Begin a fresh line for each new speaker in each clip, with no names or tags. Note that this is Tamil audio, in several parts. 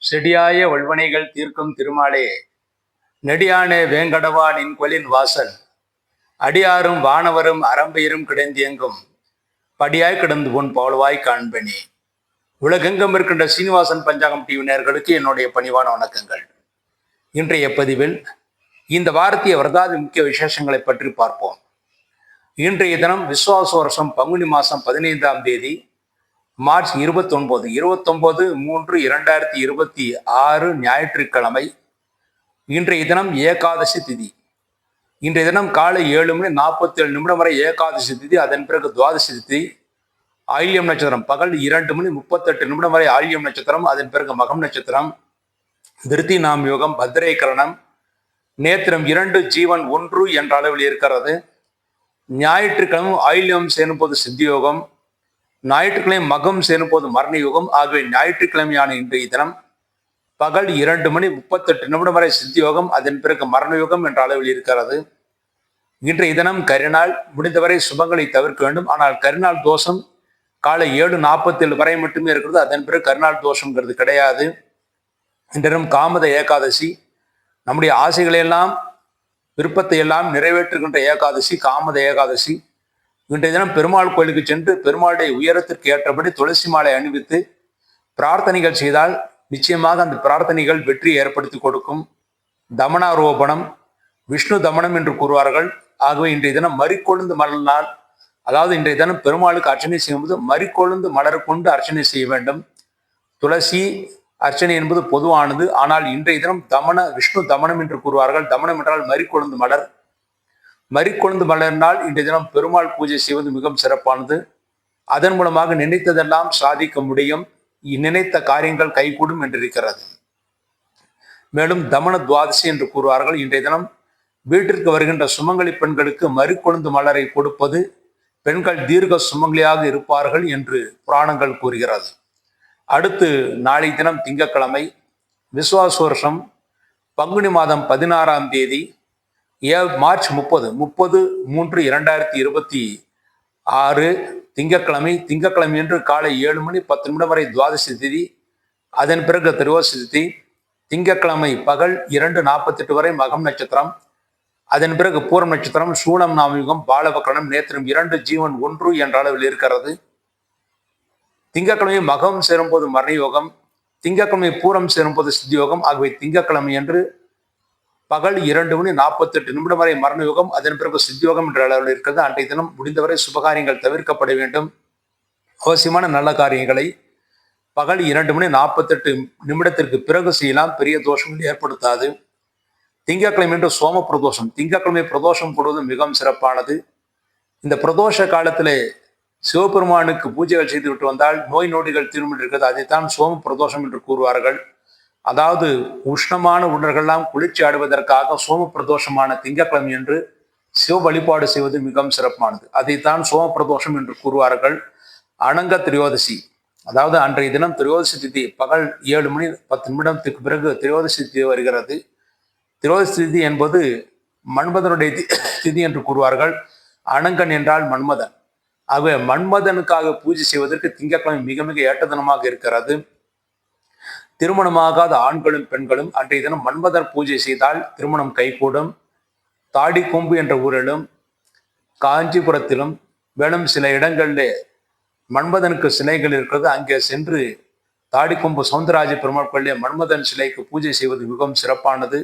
செடியாய வல்வனைகள் தீர்க்கும் திருமாலே, நெடியானே வேங்கடவா நின் கொலின் வாசல், அடியாரும் வானவரும் அரம்பையரும் கிடந்தியெங்கும் படியாய் கிடந்து பொன் பவளவாய் காண்பனே. உலகெங்கும் இருக்கின்ற சீனிவாசன் பஞ்சாங்கம் டிவி நேயர்களுக்கு என்னுடைய பணிவான வணக்கங்கள். இன்றைய பதிவில் இந்த வாரத்திய வரதாதி முக்கிய விசேஷங்களை பற்றி பார்ப்போம். இன்றைய தினம் விஸ்வாச வருஷம் பங்குனி மாதம் 15ஆம் தேதி மார்ச் 29/3/2026 ஞாயிற்றுக்கிழமை. இன்றைய தினம் ஏகாதசி திதி. இன்றைய தினம் காலை 7:47 வரை ஏகாதசி திதி. அதன் பிறகு துவாதசி திதி. ஆயில்யம் நட்சத்திரம் பகல் 2:38 வரை ஆயில்யம் நட்சத்திரம். அதன் பிறகு மகம் நட்சத்திரம். திருத்தி நாம் யோகம், பத்ரே கரணம், நேத்திரம் 2, ஜீவன் 1 என்ற அளவில் இருக்கிறது. ஞாயிற்றுக்கிழமை ஆயில்யம் சேரும்போது சித்தியோகம், ஞாயிற்றுக்கிழமை மகம் சேரும்போது மரண யோகம். ஆகவே ஞாயிற்றுக்கிழமையான இன்றைய தினம் பகல் 2:38 வரை சித்தியோகம், அதன் பிறகு மரண யோகம் என்ற அளவில் இருக்கிறது. இன்றைய தினம் கரிநாள். முடிந்தவரை சுபங்களை தவிர்க்க வேண்டும். ஆனால் கரிநாள் தோஷம் காலை 7:47 வரை மட்டுமே இருக்கிறது. அதன் பிறகு கரிநாள் தோஷங்கிறது கிடையாது. இன்றைய தினம் காமத ஏகாதசி. நம்முடைய ஆசைகளை எல்லாம் விருப்பத்தை எல்லாம் நிறைவேற்றுகின்ற ஏகாதசி காமத ஏகாதசி. இன்றைய தினம் பெருமாள் கோயிலுக்கு சென்று பெருமாளுடைய உயரத்திற்கு ஏற்றபடி துளசி மாலை அணிவித்து பிரார்த்தனைகள் செய்தால் நிச்சயமாக அந்த பிரார்த்தனைகள் வெற்றி ஏற்படுத்தி கொடுக்கும். தமனாரோபணம், விஷ்ணு தமனம் என்று கூறுவார்கள். ஆகவே இன்றைய தினம் மறிக்கொழுந்து மலர் நாள். அதாவது இன்றைய தினம் பெருமாளுக்கு அர்ச்சனை செய்யும்போது மறிக்கொழுந்து மலர் கொண்டு அர்ச்சனை செய்ய வேண்டும். துளசி அர்ச்சனை என்பது பொதுவானது. ஆனால் இன்றைய தினம் விஷ்ணு தமனம் என்று கூறுவார்கள். தமனம் என்றால் மறிக்கொழுந்து மலர். மறிக்கொழுந்து மலர்னால் இன்றைய தினம் பெருமாள் பூஜை செய்வது மிகவும் சிறப்பானது. அதன் மூலமாக நினைத்ததெல்லாம் சாதிக்க முடியும். நினைத்த காரியங்கள் கைகூடும் என்றிருக்கிறது. மேலும் தமன துவாதசி என்று கூறுவார்கள். இன்றைய தினம் வீட்டிற்கு வருகின்ற சுமங்கலி பெண்களுக்கு மறிக்கொழுந்து மலரை கொடுப்பது பெண்கள் தீர்க்க சுமங்கலியாக இருப்பார்கள் என்று புராணங்கள் கூறுகிறது. அடுத்து நாளை தினம் திங்கட்கிழமை. விஸ்வாச வருஷம் பங்குனி மாதம் 16ஆம் தேதி மார்ச் 30/3/2026 திங்கட்கிழமை. திங்கட்கிழமை என்று காலை 7:10 வரை துவாதசி திதி. அதன் பிறகு திரியோதசி திதி. திங்கட்கிழமை பகல் 2:48 வரை மகம் நட்சத்திரம். அதன் பிறகு பூரம் நட்சத்திரம், சூலம் நாமயுகம், பாலவக்கரணம், நேத்திரம் 2, ஜீவன் 1 என்ற அளவில் இருக்கிறது. திங்கட்கிழமை மகம் சேரும்போது மரண யோகம், திங்கட்கிழமை பூரம் சேரும்போது சித்தியோகம். ஆகவே திங்கட்கிழமை என்று பகல் 2:48 வரை மரண யோகம், அதன் பிறகு சித்தியோகம் என்ற அளவில் இருக்கிறது. அன்றைய தினம் முடிந்தவரை சுபகாரியங்கள் தவிர்க்கப்பட வேண்டும். அவசியமான நல்ல காரியங்களை பகல் 2:48 பிறகு செய்யலாம். பெரிய தோஷங்கள் ஏற்படுத்தாது. திங்கட்கிழமை என்று சோம பிரதோஷம். திங்கட்கிழமை பிரதோஷம் போடுவது மிகவும் சிறப்பானது. இந்த பிரதோஷ காலத்திலே சிவபெருமானுக்கு பூஜைகள் செய்துவிட்டு வந்தால் நோய் நொடிகள் தீரும் இருக்கிறது. அதைத்தான் சோம பிரதோஷம் என்று கூறுவார்கள். அதாவது உஷ்ணமான உணர்களெல்லாம் குளிர்ச்சி ஆடுவதற்காக சோம பிரதோஷமான திங்கட்கிழமை என்று சிவ வழிபாடு செய்வது மிகவும் சிறப்பானது. அதைத்தான் சோம பிரதோஷம் என்று கூறுவார்கள். அனங்க திரியோதசி, அதாவது அன்றைய தினம் திரியோதசி திதி பகல் 7:10 பிறகு திரியோதசி திதி வருகிறது. திரியோதசி திதி என்பது மன்மதனுடைய திதி என்று கூறுவார்கள். அனங்கன் என்றால் மன்மதன். ஆகவே மன்மதனுக்காக பூஜை செய்வதற்கு திங்கட்கிழமை மிக மிக ஏற்ற தினமாக இருக்கிறது. திருமணமாகாத ஆண்களும் பெண்களும் அன்றைய தினம் மன்மதன் பூஜை செய்தால் திருமணம் கைகூடும். தாடிக்கொம்பு என்ற ஊரிலும் காஞ்சிபுரத்திலும் மேலும் சில இடங்களிலே மன்மதனுக்கு சிலைகள் இருக்கிறது. அங்கே சென்று தாடிக்கொம்பு சவுந்தரராஜ பெருமாள் கோயிலே மன்மதன் சிலைக்கு பூஜை செய்வது மிகவும் சிறப்பானது.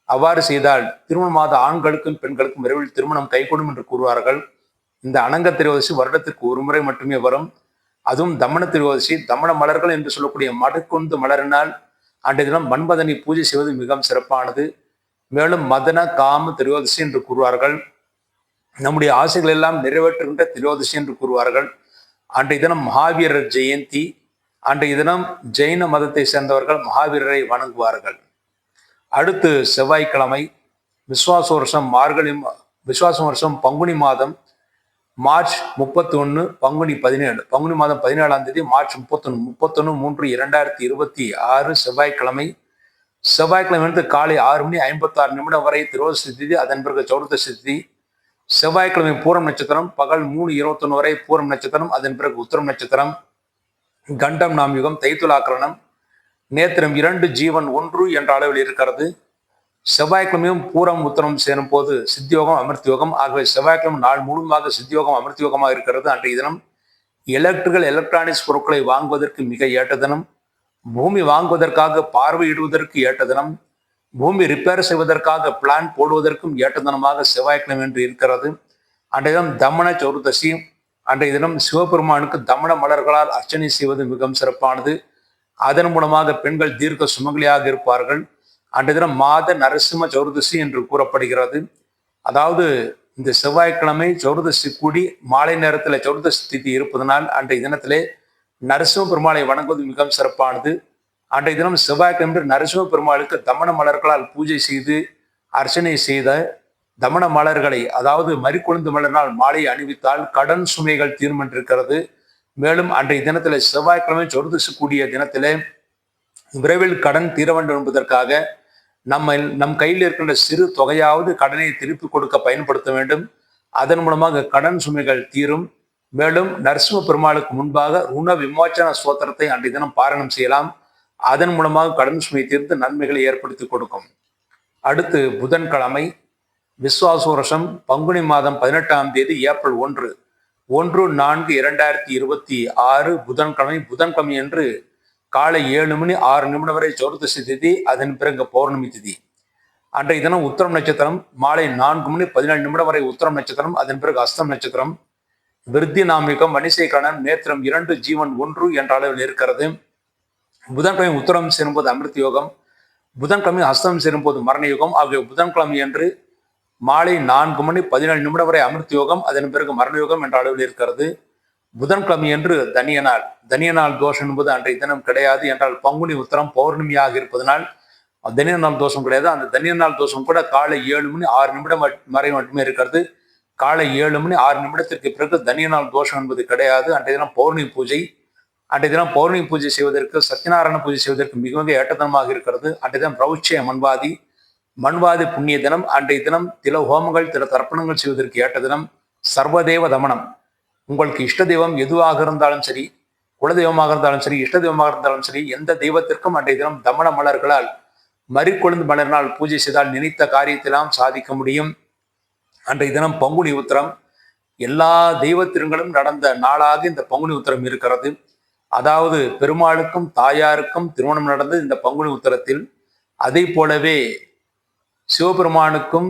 அவ்வாறு செய்தால் திருமணமாத ஆண்களுக்கும் பெண்களுக்கும் விரைவில் திருமணம் கைகூடும் என்று கூறுவார்கள். இந்த அனங்க திரியோதசி வருடத்திற்கு ஒரு முறை மட்டுமே வரும். அதுவும் தமன திரியோதசி. தமன மலர்கள் என்று சொல்லக்கூடிய மடுக்கொண்டு மலரினால் அன்றைய தினம் மன்மதனை பூஜை செய்வது மிகவும் சிறப்பானது. மேலும் மதன காம திரியோதசி என்று கூறுவார்கள். நம்முடைய ஆசைகள் எல்லாம் நிறைவேற்றுகின்ற திரியோதசி என்று கூறுவார்கள். அன்றைய தினம் மகாவீரர் ஜெயந்தி. அன்றைய தினம் ஜெயின மதத்தை சேர்ந்தவர்கள் மகாவீரரை வணங்குவார்கள். அடுத்து செவ்வாய்க்கிழமை. விஸ்வாச வருஷம் பங்குனி மாதம் மார்ச் 31 பங்குனி 17. பங்குனி மாதம் 17ஆம் தேதி மார்ச் 31/3/2026 செவ்வாய்க்கிழமை. செவ்வாய்க்கிழமை காலை 6:56 வரை திரியோதசி திதி. அதன் பிறகு சௌர்தசி திதி. செவ்வாய்க்கிழமை பூரம் நட்சத்திரம் பகல் 3:21 வரை பூரம் நட்சத்திரம். அதன் பிறகு உத்திரம் நட்சத்திரம். கண்டம் நாமயுகம், தைத்துலாக்கரணம், நேத்திரம் 2 ஜீவன் 1 என்ற அளவில் இருக்கிறது. செவ்வாய்க்கிழமையும் பூரம் உத்தரம் சேரும் போது சித்தியோகம் அமிர்த்தியோகம். ஆகவே செவ்வாய்க்கிழமை நாள் முழுவதுமாக சித்தியோகம் அமிர்த்தியோகமாக இருக்கிறது. அன்றைய தினம் எலக்ட்ரானிக்ஸ் பொருட்களை வாங்குவதற்கு மிக ஏற்ற தினம். பூமி வாங்குவதற்காக பார்வையிடுவதற்கு ஏற்ற தினம். பூமி ரிப்பேர் செய்வதற்காக பிளான் போடுவதற்கும் ஏற்ற தினமாக செவ்வாய்க்கிழமை என்று இருக்கிறது. அன்றைய தினம் தமன சதுர்தசி. அன்றைய தினம் சிவபெருமானுக்கு தமன மலர்களால் அர்ச்சனை செய்வது மிகவும் சிறப்பானது. அதன் மூலமாக பெண்கள் தீர்க்க சுமங்கலியாக இருப்பார்கள். அன்றைய தினம் மாத நரசிம்ம சதுர்தசி என்று கூறப்படுகிறது. அதாவது இந்த செவ்வாய்க்கிழமை சதுர்தசி கூடி மாலை நேரத்தில் சதுர்தசி திதி இருப்பதனால் அன்றைய தினத்திலே நரசிம்ம பெருமாளை வணங்குவது மிகவும் சிறப்பானது. அன்றைய தினம் செவ்வாய்க்கிழமை நரசிம்ம பெருமாளுக்கு தமன மலர்களால் பூஜை செய்து அர்ச்சனை செய்த தமன மலர்களை, அதாவது மறிக்கொழுந்து மலரினால் மாலை அணிவித்தால் கடன் சுமைகள் தீரும் என்றிருக்கிறது. மேலும் அன்றைய தினத்தில் செவ்வாய்க்கிழமை சதுர்தசி கூடிய தினத்திலே விரைவில் கடன் தீர வேண்டும் என்பதற்காக நம் கையில் இருக்கின்ற சிறு தொகையாவது கடனை திருப்பி கொடுக்க பயன்படுத்த வேண்டும். அதன் மூலமாக கடன் சுமைகள் தீரும். மேலும் நரசிம்ம பெருமாளுக்கு முன்பாக ருண விமோச்சன ஸ்தோத்திரத்தை அன்றைய தினம் பாராயணம் செய்யலாம். அதன் மூலமாக கடன் சுமை தீர்ந்து நன்மைகளை ஏற்படுத்தி கொடுக்கும். அடுத்து புதன்கிழமை விஸ்வாச வருஷம் பங்குனி மாதம் 18ஆம் தேதி ஏப்ரல் 1/4/2026 புதன்கிழமை. புதன்கிழமை என்று காலை 7 மணி 6 நிமிடம் வரை சதுர்தசி திதி. அதன் பிறகு பௌர்ணமி திதி. அன்றைய தினம் உத்திரம் நட்சத்திரம். மாலை 4 மணி 17 நிமிடம் வரை உத்திரம் நட்சத்திரம். அதன் பிறகு அஸ்தம் நட்சத்திரம். விருத்தி நாமிகம் மணிசேகரன் நேத்திரம் 2 ஜீவன் 1 என்ற அளவில் இருக்கிறது. புதன்கிழமை உத்தரம் சேரும்போது அமிர்த யோகம். புதன்கிழமை அஸ்தம் சேரும்போது மரண யோகம். ஆகிய புதன்கிழமை என்று மாலை 4 மணி 17 நிமிடம் வரை அமிர்த யோகம். அதன் பிறகு மரண யோகம் என்ற அளவில் இருக்கிறது. புதன்கிழமை என்று தனிய நாள் தோஷம் என்பது அன்றைய தினம் கிடையாது. என்றால் பங்குனி உத்தரம் பௌர்ணமியாக இருப்பதனால் தனிய நாள் தோஷம் கிடையாது. அந்த தனிய நாள் தோஷம் கூட காலை 7 மணி 6 நிமிடம் வரை மட்டுமே இருக்கிறது. காலை 7 மணி 6 நிமிடத்திற்கு பிறகு தனிய நாள் தோஷம் என்பது கிடையாது. அன்றைய தினம் பௌர்ணமி பூஜை. அன்றைய தினம் பௌர்ணமி பூஜை செய்வதற்கு, சத்யநாராயண பூஜை செய்வதற்கு மிக மிக ஏற்றதனமாக இருக்கிறது. அன்றைய தினம் பிரௌட்சிய மண்வாதி புண்ணிய தினம். அன்றைய தினம் தில ஹோமங்கள் தில தர்ப்பணங்கள் செய்வதற்கு ஏற்ற தினம். சர்வதேவ தமனம். உங்களுக்கு இஷ்ட தெய்வம் எதுவாக இருந்தாலும் சரி, குலதெய்வமாக இருந்தாலும் சரி, இஷ்ட தெய்வமாக இருந்தாலும் சரி, எந்த தெய்வத்திற்கும் அன்றைய தினம் தமன மலர்களால் மறிக்கொழுந்து மலரினால் பூஜை செய்தால் நினைத்த காரியத்திலாம் சாதிக்க முடியும். அன்றைய தினம் பங்குனி உத்திரம். எல்லா தெய்வ திருங்களும் நடந்த நாளாக இந்த பங்குனி உத்திரம் இருக்கிறது. அதாவது பெருமாளுக்கும் தாயாருக்கும் திருமணம் நடந்தது இந்த பங்குனி உத்திரத்தில். அதே போலவே சிவபெருமானுக்கும்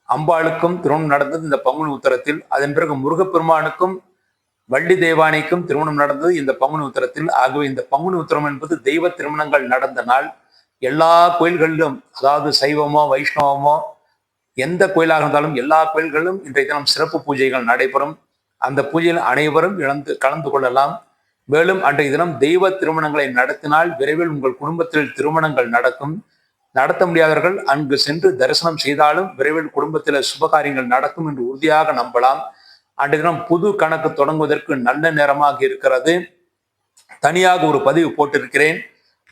அம்பாளுக்கும் திருமணம் நடந்தது இந்த பங்குனி உத்திரத்தில். அதன் பிறகு முருகப்பெருமானுக்கும் வள்ளி தேவானைக்கும் திருமணம் நடந்தது இந்த பங்குனி உத்திரத்தில். ஆகவே இந்த பங்குனி உத்திரம் என்பது தெய்வ திருமணங்கள் நடந்த நாள். எல்லா கோயில்களிலும், அதாவது சைவமோ வைஷ்ணவமோ எந்த கோயிலாக இருந்தாலும் எல்லா கோயில்களிலும் இன்றைய தினம் சிறப்பு பூஜைகள் நடைபெறும். அந்த பூஜையில் அனைவரும் கலந்து கொள்ளலாம். மேலும் அன்றைய தினம் தெய்வ திருமணங்களை நடத்தினால் விரைவில் உங்கள் குடும்பத்தில் திருமணங்கள் நடக்கும். நடத்த முடியாதவர்கள் அங்கு சென்று தரிசனம் செய்தாலும் விரைவில் குடும்பத்தில் சுபகாரியங்கள் நடக்கும் என்று உறுதியாக நம்பலாம். அன்றைய தினம் புது கணக்கு தொடங்குவதற்கு நல்ல நேரமாக இருக்கிறது. தனியாக ஒரு பதிவு போட்டிருக்கிறேன்.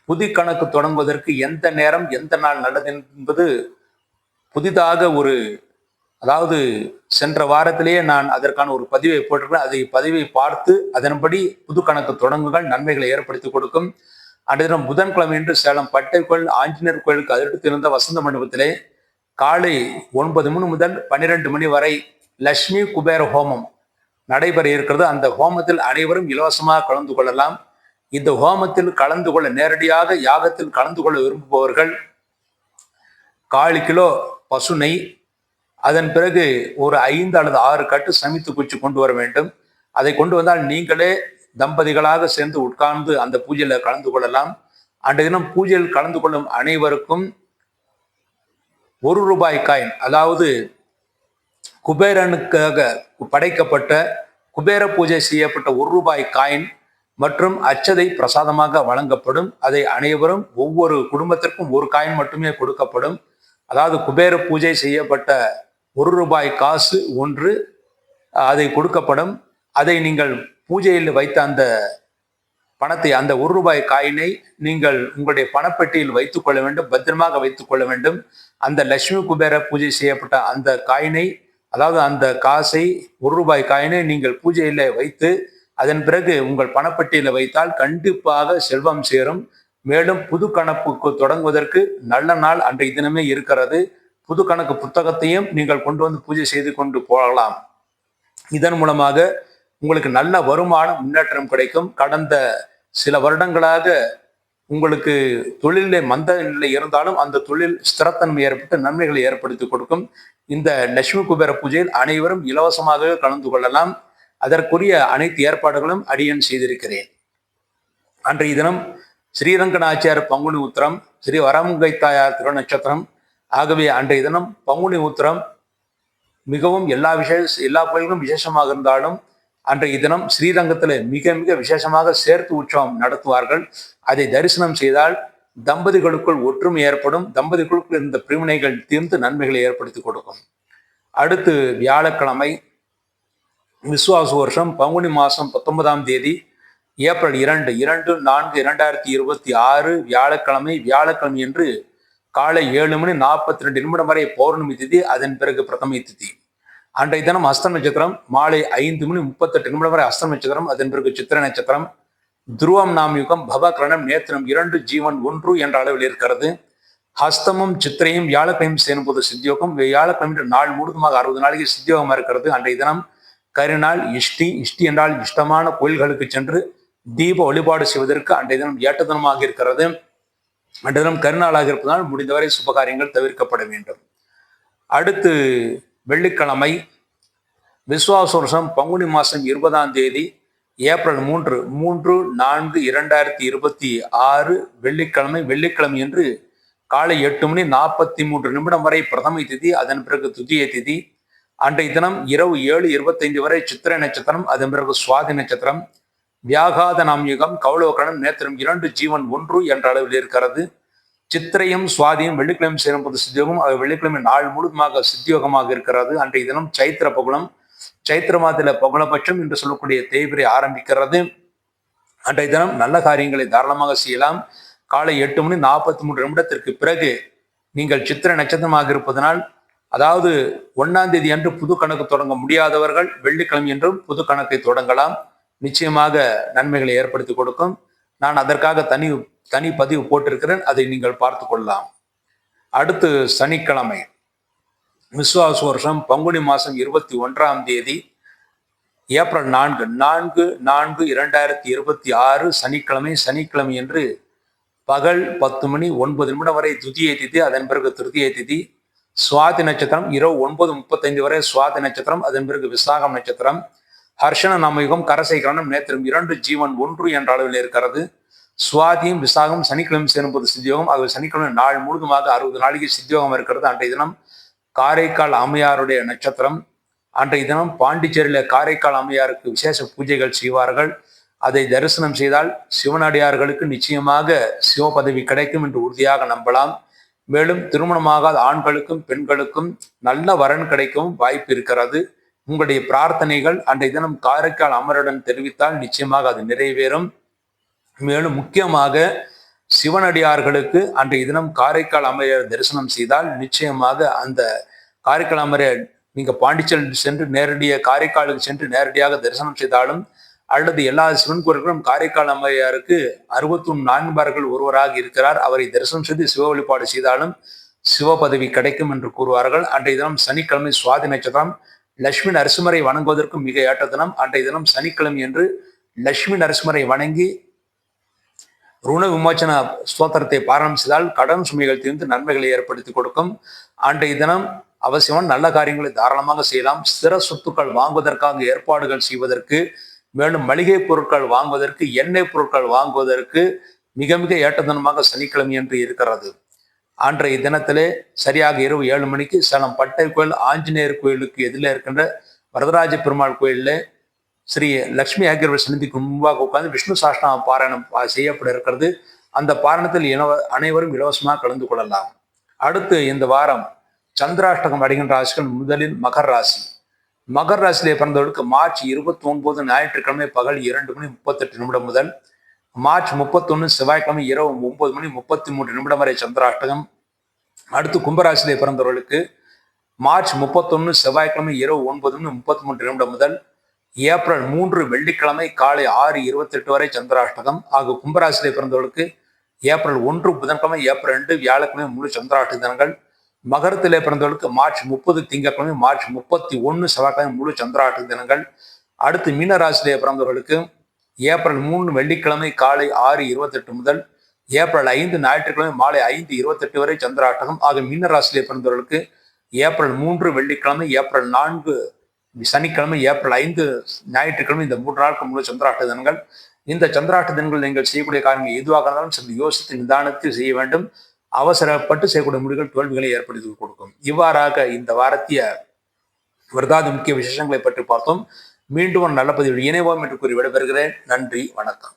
புது கணக்கு தொடங்குவதற்கு எந்த நேரம் எந்த நாள் நல்லது என்பது புதிதாக அதாவது சென்ற வாரத்திலேயே நான் அதற்கான ஒரு பதிவை போட்டிருக்கிறேன். பதிவை பார்த்து அதன்படி புது கணக்கு தொடங்குகள் நன்மைகளை ஏற்படுத்தி கொடுக்கும். அன்றைய தினம் புதன்கிழமை என்று சேலம் பட்டை கோயில் ஆஞ்சநேயர் கோயிலுக்கு அடுத்து இருந்த வசந்த மண்டபத்திலே காலை 9 மணி முதல் 12 மணி வரை லட்சுமி குபேர ஹோமம் நடைபெற இருக்கிறது. அந்த ஹோமத்தில் அனைவரும் இலவசமாக கலந்து கொள்ளலாம். இந்த ஹோமத்தில் கலந்து கொள்ள, நேரடியாக யாகத்தில் கலந்து கொள்ள விரும்புபவர்கள் 1/4 கிலோ பசு நெய், அதன் பிறகு ஒரு 5 அல்லது 6 கட்டு சமைத்து குச்சி கொண்டு வர வேண்டும். அதை கொண்டு வந்தால் நீங்களே தம்பதிகளாக சேர்ந்து உட்கார்ந்து அந்த பூஜையில கலந்து கொள்ளலாம். அன்றைய தினம் பூஜையில் கலந்து கொள்ளும் அனைவருக்கும் ₹1 காயின், அதாவது குபேரனுக்காக படைக்கப்பட்ட குபேர பூஜை செய்யப்பட்ட ₹1 காயின் மற்றும் அச்சதை பிரசாதமாக வழங்கப்படும். அதை அனைவரும், ஒவ்வொரு குடும்பத்திற்கும் 1 காயின் மட்டுமே கொடுக்கப்படும். அதாவது குபேர பூஜை செய்யப்பட்ட ₹1 காசு ஒன்று அதை கொடுக்கப்படும். அதை நீங்கள் பூஜையில் வைத்த அந்த பணத்தை, அந்த ₹1 காயினை நீங்கள் உங்களுடைய பணப்பெட்டியில் வைத்துக் கொள்ள வேண்டும், பத்திரமாக வைத்துக் கொள்ள வேண்டும். அந்த லட்சுமி குபேர பூஜை செய்யப்பட்ட அந்த காயினை, அதாவது அந்த காசை ₹1 காயினை நீங்கள் பூஜையில வைத்து அதன் பிறகு உங்கள் பணப்பெட்டியில வைத்தால் கண்டிப்பாக செல்வம் சேரும். மேலும் புது கணக்குக்கு தொடங்குவதற்கு நல்ல நாள் அன்றைய தினமே இருக்கிறது. புது கணக்கு புத்தகத்தையும் நீங்கள் கொண்டு வந்து பூஜை செய்து கொண்டு போகலாம். இதன் மூலமாக உங்களுக்கு நல்ல வருமான முன்னேற்றம் கிடைக்கும். கடந்த சில வருடங்களாக உங்களுக்கு தொழிலே மந்த நிலை இருந்தாலும் அந்த தொழில் ஸ்திரத்தன்மை ஏற்பட்டு நன்மைகளை ஏற்படுத்தி கொடுக்கும். இந்த லட்சுமி குபேர பூஜையில் அனைவரும் இலவசமாக கலந்து கொள்ளலாம். அதற்குரிய அனைத்து ஏற்பாடுகளும் அடியேன் செய்திருக்கிறேன். அன்றைய தினம் ஸ்ரீரங்கநாச்சியார் பங்குனி உத்திரம், ஸ்ரீ வரமுங்கை தாயார் திருநட்சத்திரம். ஆகவே அன்றைய தினம் பங்குனி உத்திரம் மிகவும் எல்லா கோயில்களும் விசேஷமாக இருந்தாலும் அன்றைய தினம் ஸ்ரீரங்கத்தில் மிக மிக விசேஷமாக சேர்த்து உற்சவம் நடத்துவார்கள். அதை தரிசனம் செய்தால் தம்பதிகளுக்குள் ஒற்றுமை ஏற்படும். தம்பதிகளுக்குள் இருந்த பிரிவினைகள் தீர்ந்து நன்மைகளை ஏற்படுத்தி கொடுக்கும். அடுத்து வியாழக்கிழமை விசுவாச வருஷம் பங்குனி மாதம் 19ஆம் தேதி ஏப்ரல் 2/4/2026 வியாழக்கிழமை என்று காலை 7:42 வரை பௌர்ணமி திதி. அதன் பிறகு பிரதமை திதி. அன்றைய தினம் அஸ்த நட்சத்திரம் மாலை 5:38 வரை அஸ்த நட்சத்திரம். அதன் பிறகு சித்திர நட்சத்திரம். துருவம் நாம் யுகம் பவகரணம் நேத்திரம் 2 ஜீவன் 1 என்ற அளவில் இருக்கிறது. ஹஸ்தமும் சித்திரையும் வியாழக்கிழமை சேரும்போது சித்தியோகம். வியாழக்கிழமை நாள் முழுதுமாக 60 நாளைக்கு சித்தியோகமாக இருக்கிறது. அன்றைய தினம் கரிநாள் இஷ்டி என்றால் இஷ்டமான கோயில்களுக்கு சென்று தீப வழிபாடு செய்வதற்கு அன்றைய தினம் ஏற்ற தினமாக இருக்கிறது. அன்றைய தினம் கரிநாளாக இருப்பதால் முடிந்தவரை சுபகாரியங்கள் தவிர்க்கப்பட வேண்டும். அடுத்து வெள்ளிக்கிழமை விசுவாச வருஷம் பங்குனி மாதம் 20ஆம் தேதி ஏப்ரல் 3/4/2026 வெள்ளிக்கிழமை என்று காலை 8:43 வரை பிரதமை திதி. அதன் பிறகு துதிய திதி. அன்றைய தினம் இரவு 7:25 வரை சித்திரை நட்சத்திரம். அதன் பிறகு சுவாதி நட்சத்திரம். வியாகாத நாம் யுகம் கௌளவகரணம் நேத்திரம் 2 ஜீவன் 1 என்ற அளவில் இருக்கிறது. சித்திரையும் சுவாதியும் வெள்ளிக்கிழமை சேரும்போது சித்தியோகம். வெள்ளிக்கிழமை நாள் முழுவதுமாக சித்தியோகமாக இருக்கிறது. அன்றைய தினம் சைத்திர பகுலம். சைத்திர மாதத்தில் பகுலபட்சம் என்று சொல்லக்கூடிய தேய்பிரை ஆரம்பிக்கிறது. அன்றைய தினம் நல்ல காரியங்களை தாராளமாக செய்யலாம். காலை 8:43 பிறகு நீங்கள் சித்திரை நட்சத்திரமாக இருப்பதனால், அதாவது 1ஆம் தேதி அன்று புது கணக்கு தொடங்க முடியாதவர்கள் வெள்ளிக்கிழமை என்றும் புது கணக்கை தொடங்கலாம். நிச்சயமாக நன்மைகளை ஏற்படுத்தி கொடுக்கும். நான் அதற்காக தனி பதிவு போட்டிருக்கிறேன், அதை நீங்கள் பார்த்து கொள்ளலாம். அடுத்து சனிக்கிழமை விசுவாச வருஷம் பங்குனி மாதம் 21ஆம் தேதி ஏப்ரல் 4/4/2026 சனிக்கிழமை என்று பகல் 10:09 வரை துதிய திதி. அதன் பிறகு திருதிய திதி. சுவாதி நட்சத்திரம் இரவு 9:35 வரை சுவாதி நட்சத்திரம். அதன் பிறகு விசாகம் நட்சத்திரம். ஹர்ஷன நாமயுகம் கரசை கரணம் நேத்திரம் 2 ஜீவன் 1 என்ற அளவில் இருக்கிறது. சுவாதியும் விசாகம் சனிக்கிழமை சேரும்போது சித்தியோகம். ஆகவே சனிக்கிழமை நாள் முழுதுமாக 60 நாளைக்கு சித்தியோகம் இருக்கிறது. அன்றைய தினம் காரைக்கால் அம்மையாருடைய நட்சத்திரம். அன்றைய தினம் பாண்டிச்சேரியில காரைக்கால் அம்மையாருக்கு விசேஷ பூஜைகள் செய்வார்கள். அதை தரிசனம் செய்தால் சிவனடியார்களுக்கு நிச்சயமாக சிவ பதவி கிடைக்கும் என்று உறுதியாக நம்பலாம். மேலும் திருமணமாகாத ஆண்களுக்கும் பெண்களுக்கும் நல்ல வரன் கிடைக்கவும் வாய்ப்பு இருக்கிறது. உங்களுடைய பிரார்த்தனைகள் அன்றைய தினம் காரைக்கால் அமருடன் தெரிவித்தால் நிச்சயமாக அது நிறைவேறும். மேலும் முக்கியமாக சிவனடியார்களுக்கு அன்றைய தினம் காரைக்கால் அம்மையார் தரிசனம் செய்தால் நிச்சயமாக அந்த காரைக்கால் அம்மையார் நீங்க பாண்டிச்சேரி சென்று காரைக்காலுக்கு சென்று நேரடியாக தரிசனம் செய்தாலும், அல்லது எல்லா சிவன் கோயில்களும் காரைக்கால் அம்மையாருக்கு 61 நான்குபார்கள் ஒருவராக இருக்கிறார். அவரை தரிசனம் செய்து சிவ வழிபாடு செய்தாலும் சிவ பதவி கிடைக்கும் என்று கூறுவார்கள். அன்றைய தினம் சனிக்கிழமை சுவாதி நட்சத்திரம். லட்சுமி நரசிம்மரை வணங்குவதற்கும் மிக ஏற்ற தினம். அன்றைய தினம் சனிக்கிழமை என்று லட்சுமி நரசிம்மரை வணங்கி ருண விமோச்சன ஸ்தோத்திரத்தை பாராயணம் செய்தால் கடன் சுமைகள் தீர்ந்து நன்மைகளை ஏற்படுத்தி கொடுக்கும். அன்றைய தினம் அவசியம் நல்ல காரியங்களை தாராளமாக செய்யலாம். ஸ்திர சொத்துக்கள் வாங்குவதற்காக ஏற்பாடுகள் செய்வதற்கு, மேலும் மளிகை பொருட்கள் வாங்குவதற்கு, எண்ணெய் பொருட்கள் வாங்குவதற்கு மிக மிக ஏற்ற தினமாக சனிக்கிழமை என்று இருக்கிறது. அன்றைய தினத்திலே சரியாக இரவு 7 மணிக்கு சேலம் பட்டை கோயில் ஆஞ்சநேயர் கோயிலுக்கு எதிரில் இருக்கின்ற வரதராஜ பெருமாள் கோயிலில் ஸ்ரீ லக்ஷ்மி ஆகியோர் சன்னிதிக்கு முன்பாக உட்கார்ந்து விஷ்ணு சாஸ்திரநாம பாராயணம் செய்யப்பட இருக்கிறது. அந்த பாராயணத்தில் அனைவரும் இலவசமாக கலந்து கொள்ளலாம். அடுத்து இந்த வாரம் சந்திராஷ்டகம் அடைகின்ற ராசிகள் முதலில் மகர் ராசி. மகர் ராசியிலே பிறந்தவர்களுக்கு மார்ச் 29 ஞாயிற்றுக்கிழமை பகல் 2:38 முதல் மார்ச் 31 செவ்வாய்க்கிழமை இரவு 9:33 வரை சந்திராஷ்டகம். அடுத்து கும்பராசியிலே பிறந்தவர்களுக்கு மார்ச் 31 செவ்வாய்க்கிழமை இரவு 9:33 முதல் ஏப்ரல் 3 வெள்ளிக்கிழமை காலை 6:28 வரை சந்திராஷ்டகம். ஆக கும்பராசியிலே பிறந்தவர்களுக்கு ஏப்ரல் 1 புதன்கிழமை, ஏப்ரல் 2 வியாழக்கிழமை முழு சந்திராஷ்ட தினங்கள். மகரத்திலே பிறந்தவர்களுக்கு மார்ச் 30 திங்கட்கிழமை, மார்ச் 31 செவ்வாய்க்கிழமை முழு சந்திராஷ்ட தினங்கள். அடுத்து மீன ராசியிலே பிறந்தவர்களுக்கு ஏப்ரல் 3 வெள்ளிக்கிழமை காலை 6:28 முதல் ஏப்ரல் 5 ஞாயிற்றுக்கிழமை மாலை 5:28 வரை சந்திராஷ்டகம். ஆக மீன ராசியிலே பிறந்தவர்களுக்கு ஏப்ரல் 3 வெள்ளிக்கிழமை, ஏப்ரல் 4 சனிக்கிழமை, ஏப்ரல் 5 ஞாயிற்றுக்கிழமை இந்த 3 நாட்கள் முழு சந்திராஷ்ட தினங்கள். இந்த சந்திராஷ்ட தினங்கள் நீங்கள் செய்யக்கூடிய காரியங்கள் எதுவாக இருந்தாலும் சற்று யோசித்து நிதானத்தில் செய்ய வேண்டும். அவசரப்பட்டு செய்யக்கூடிய முடிவுகள் தோல்விகளை ஏற்படுத்தி கொடுக்கும். இவ்வாறாக இந்த வாரத்திய விரதாதி முக்கிய விசேஷங்களை பற்றி பார்த்தோம். மீண்டும் ஒரு நல்ல பதிவில் இணைவோம் என்று கூறி விடைபெறுகிறேன். நன்றி, வணக்கம்.